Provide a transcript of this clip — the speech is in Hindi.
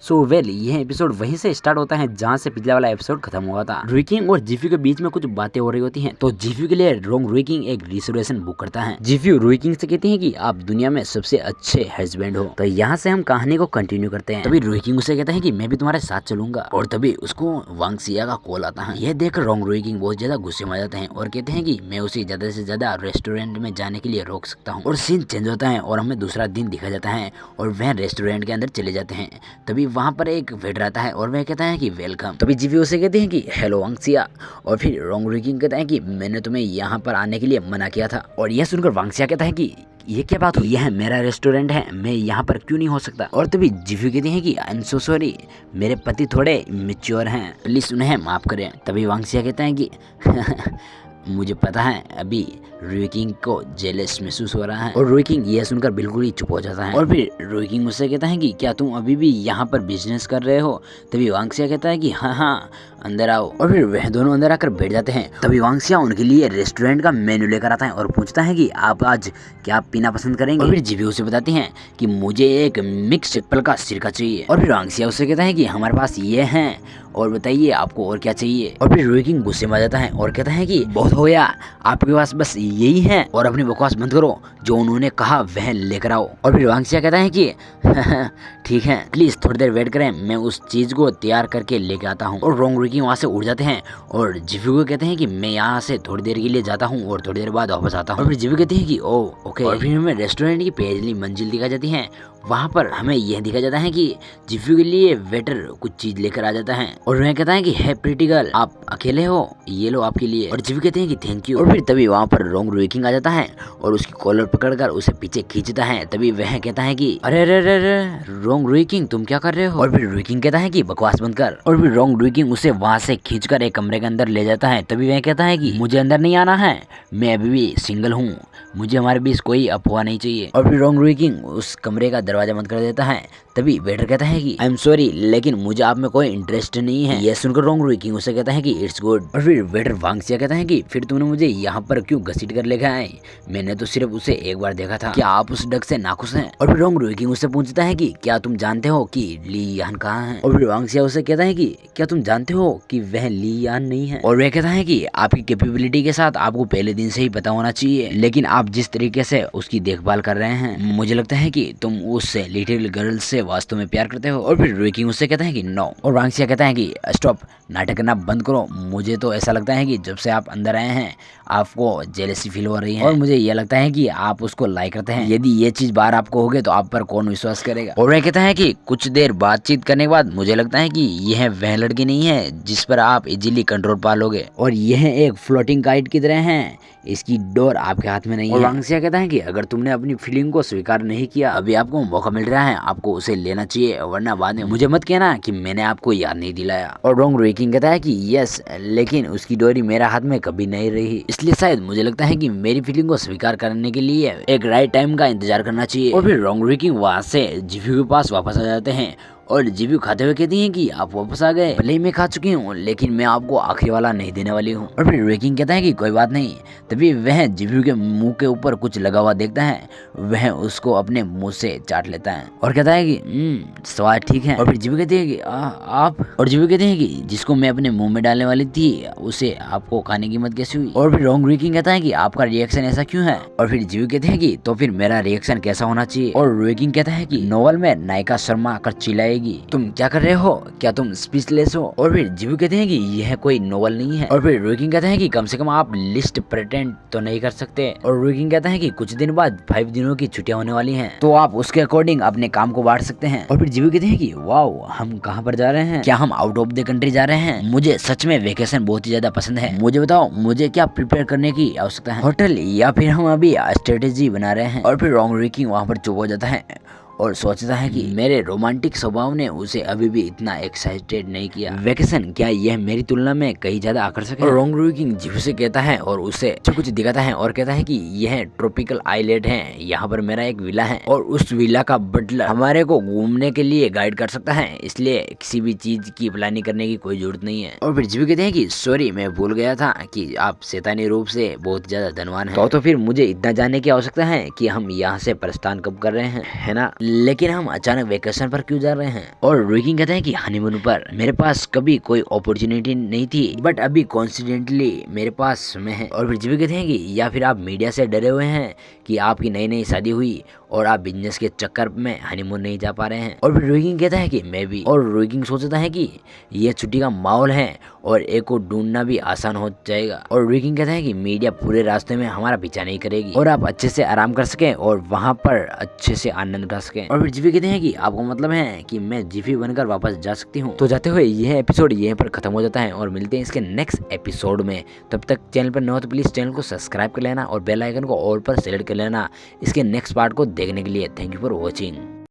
सो वेल यह एपिसोड वहीं से स्टार्ट होता है जहाँ से पिछला वाला एपिसोड खत्म हुआ था। रुईकिंग और जीफ्यू के बीच में कुछ बातें हो रही होती हैं, तो जीफ्यू के लिए रोंग रुईकिंग एक रिजर्वेशन बुक करता है। जीफ्यू रुईकिंग से कहते हैं कि आप दुनिया में सबसे अच्छे हस्बैंड हो। तो यहाँ से हम कहानी को कंटिन्यू करते हैं। तभी रुईकिंग उसे कहता है कि मैं भी तुम्हारे साथ चलूंगा, और तभी उसको वांगसिया का कॉल आता है। यह देख रोंग रुईकिंग बहुत ज्यादा गुस्से में आ जाते हैं और कहते हैं कि मैं उसे ज्यादा से ज्यादा रेस्टोरेंट में जाने के लिए रोक सकता हूँ। और सीन चेंज होता है और हमें दूसरा दिन दिखा जाता है और वह रेस्टोरेंट के अंदर चले जाते हैं। तभी वहाँ पर एक वेटर आता है और वह कहता है कि वेलकम। तभी जीफ्यू उसे कहते हैं कि हेलो वांगसिया, और फिर रोंग रुईकिंग कहता है कि मैंने तुम्हें यहाँ पर आने के लिए मना किया था। और यह सुनकर वांगसिया कहता है कि ये क्या बात हुई, यह मेरा रेस्टोरेंट है, मैं यहाँ पर क्यों नहीं हो सकता। और तभी जीफ्यू कहती है कि आई एम सो सॉरी, मेरे पति थोड़े मैच्योर हैं, प्लीज उन्हें माफ करें। तभी वांगसिया कहता है कि मुझे पता है अभी रुईकिंग को जेलस महसूस हो रहा है। और रुईकिंग यह सुनकर बिल्कुल ही चुप हो जाता है। और फिर रुईकिंग मुझसे कहता है कि क्या तुम अभी भी यहाँ पर बिजनेस कर रहे हो। तभी वांगसिया कहता है कि हाँ अंदर आओ। और फिर वह दोनों अंदर आकर बैठ जाते हैं। तभी वांगसिया उनके लिए रेस्टोरेंट का मेन्यू लेकर आता है और पूछता है कि आप आज क्या पीना पसंद करेंगे। और फिर जीफ्यू उसे बताती हैं कि मुझे एक मिक्स एप्पल का सिरका चाहिए। और फिर वांगसिया उसे कहता है कि हमारे पास ये है, और बताइए आपको और क्या चाहिए। और फिर रुईकिंग गुस्से में आ जाता है और कहता है कि बहुत हो गया, आपके पास बस यही है, और अपनी बकवास बंद करो, जो उन्होंने कहा वह लेकर आओ। और फिर वांगसिया कहता है कि ठीक है, प्लीज थोड़ी देर वेट करें, मैं उस चीज को तैयार करके लेके आता हूँ। और रोंग रुईकिंग वहाँ से उड़ जाते हैं और जीफ्यू को कहते हैं कि मैं यहाँ से थोड़ी देर के लिए जाता हूँ और थोड़ी देर बाद वापस आता हूँ। और फिर जीफ्यू कहते हैं कि ओ ओके। और फिर हमें रेस्टोरेंट की पहली मंजिल दिखाई जाती है। वहाँ पर हमें यह दिखाया जाता है कि जीफ्यू के लिए वेटर कुछ चीज लेकर आ जाता है और वह कहता है कि हे प्रीटी गर्ल, आप अकेले हो, ये लो आपके लिए। और जीफ्यू कहते हैं कि थैंक यू। और फिर तभी वहाँ पर रोंग रुईकिंग आ जाता है और उसकी कॉलर पकड़कर उसे पीछे खींचता है। तभी वह कहता है कि अरे अरे अरे रोंग रुईकिंग तुम क्या कर रहे हो। और फिर रुईकिंग कहता है कि बकवास बंद कर। और फिर रोंग रुईकिंग उसे वहाँ से खींचकर एक कमरे के अंदर ले जाता है। तभी वह कहता है कि मुझे अंदर नहीं आना है, मैं अभी भी सिंगल हूँ, मुझे हमारे बीच कोई अफवाह नहीं चाहिए। और फिर रोंग रुईकिंग उस कमरे का दरवाजा बंद कर देता है। तभी वेटर कहता है कि आई एम सॉरी, लेकिन मुझे आप में कोई इंटरेस्ट नहीं है। यह सुनकर रोंग रुईकिंग उसे कहता है कि इट्स गुड। और फिर वेटर वांगसिया कहता है कि फिर तुमने मुझे यहाँ पर क्यों घसीट कर लेकर आए, मैंने तो सिर्फ उसे एक बार देखा था, क्या आप उस डक से नाखुश हैं। और फिर रोंग रुईकिंग उससे पूछता है कि क्या तुम जानते हो कि ली यान कहाँ है। और फिर वांगसिया उसे कहता है कि क्या तुम जानते हो कि वह ली यान नहीं है। और वह कहता है कि आपकी कैपेबिलिटी के साथ आपको पहले दिन से ही पता होना चाहिए, लेकिन आप जिस तरीके से उसकी देखभाल कर रहे हैं, मुझे लगता है कि तुम उस लिटिल गर्ल से वास्तव में प्यार करते हो। और फिर रुईकिंग उससे कहता है कि नो। और वांगसिया कहता है कि स्टॉप, नाटक करना बंद करो, मुझे तो ऐसा लगता है कि जब से आप अंदर आए हैं आपको जेलसी फील हो रही है, और मुझे यह लगता है कि आप उसको लाइक करते हैं। यदि ये चीज बाहर आपको होगी तो आप पर कौन विश्वास करेगा। और वह कहता है कि कुछ देर बातचीत करने के बाद मुझे लगता है कि यह वह लड़की नहीं है जिस पर आप इजीली कंट्रोल पा लोगे, और यह एक फ्लोटिंग काइट की तरह है, इसकी डोर आपके हाथ में नहीं है। वांगसिया कहता है कि अगर तुमने अपनी फीलिंग को स्वीकार नहीं किया, अभी आपको मौका मिल रहा है, आपको उसे लेना चाहिए, वरना बाद में मुझे मत कहना कि मैंने आपको याद नहीं दिलाया। और रोंग रुईकिंग कहता है कि यस, लेकिन उसकी डोरी मेरे हाथ में कभी नहीं रही, इसलिए शायद मुझे लगता है कि मेरी फीलिंग को स्वीकार करने के लिए एक राइट टाइम का इंतजार करना चाहिए। और फिर रोंग रुईकिंग वहाँ से जीफ्यू के पास वापस आ जाते हैं और जीफ्यू खाते हुए कहती हैं कि आप वापस आ गए, भले ही मैं खा चुकी हूँ, लेकिन मैं आपको आखिरी वाला नहीं देने वाली हूँ। और फिर रुईकिंग कहता है कि कोई बात नहीं। तभी वह जीफ्यू के मुंह के ऊपर कुछ लगा हुआ देखता है, वह उसको अपने मुंह से चाट लेता है और कहता है कि स्वाद ठीक है। और फिर जीफ्यू कहती है कि आप। और जीफ्यू कहते हैं कि जिसको मैं अपने मुंह में डालने वाली थी उसे आपको खाने की हिम्मत कैसे हुई। और फिर रोंग रुईकिंग कहता है कि आपका रिएक्शन ऐसा क्यों है। और फिर जीफ्यू कहते हैं कि तो फिर मेरा रिएक्शन कैसा होना चाहिए। और रुईकिंग कहता है कि नोवेल में नायिका शर्मा कर चिल्लाएगी, तुम क्या कर रहे हो, क्या तुम स्पीचलेस हो। और फिर जीफ्यू कहते हैं कि यह कोई नोवेल नहीं है। और फिर रुईकिंग कहते हैं कि कम से कम आप लिस्ट प्रेटेंड तो नहीं कर सकते। और रुईकिंग कहता है कि कुछ दिन बाद 5 दिनों की छुट्टियां होने वाली हैं, तो आप उसके अकॉर्डिंग अपने काम को बांट सकते हैं। और फिर जीफ्यू कहते हैं कि वाओ, हम कहाँ पर जा रहे हैं, क्या हम आउट ऑफ द कंट्री जा रहे हैं। मुझे सच में वेकेशन बहुत ही ज्यादा पसंद है, मुझे बताओ मुझे क्या प्रिपेयर करने की आवश्यकता है, होटल या फिर हम अभी स्ट्रेटेजी बना रहे हैं। और फिर रोंग रुईकिंग वहाँ पर चुप हो जाता है और सोचता है कि मेरे रोमांटिक स्वभाव ने उसे अभी भी इतना एक्साइटेड नहीं किया, वेकेशन क्या यह मेरी तुलना में कहीं ज्यादा आकर्षक है। और रोंग रुईकिंग जीफ्यू से कहता है और उसे कुछ दिखाता है और कहता है कि यह ट्रॉपिकल आइलैंड है, यहाँ पर मेरा एक विला है और उस विला का बटलर हमारे को घूमने के लिए गाइड कर सकता है, इसलिए किसी भी चीज की प्लानिंग करने की कोई जरूरत नहीं है। और फिर जीफ्यू कहते हैं कि सॉरी, मैं भूल गया था कि आप शैतानी रूप से बहुत ज्यादा धनवान हैं, तो फिर मुझे इतना जानने की आवश्यकता है कि हम यहाँ से प्रस्थान कब कर रहे हैं, है ना। लेकिन हम अचानक वेकेशन पर क्यों जा रहे हैं। और रुकी कहते हैं कि हनीमून पर मेरे पास कभी कोई अपॉर्चुनिटी नहीं थी, बट अभी कॉन्सिडेंटली मेरे पास समय है। और फिर जीवी कहते हैं कि या फिर आप मीडिया से डरे हुए हैं कि आपकी नई नई शादी हुई और आप बिजनेस के चक्कर में हनीमून नहीं जा पा रहे हैं। और फिर रुइकिंग कहता है कि मैं भी। और रुइकिंग सोचता है कि यह छुट्टी का माहौल है और एक को ढूंढना भी आसान हो जाएगा। और रुइकिंग कहता है कि मीडिया पूरे रास्ते में हमारा पीछा नहीं करेगी और आप अच्छे से आराम कर सकें और वहां पर अच्छे से आनंद उठा सकें। और फिर जीवी कहते हैं कि आपको मतलब है कि मैं जीवी बनकर वापस जा सकती हूँ। तो जाते हुए यह एपिसोड यहीं पर खत्म हो जाता है और मिलते हैं इसके नेक्स्ट एपिसोड में। तब तक चैनल पर न हो तो प्लीज चैनल को सब्सक्राइब कर लेना और बेल आइकन को ऑल पर सेलेक्ट कर लेना इसके नेक्स्ट पार्ट को देखने के लिए। Thank you for watching.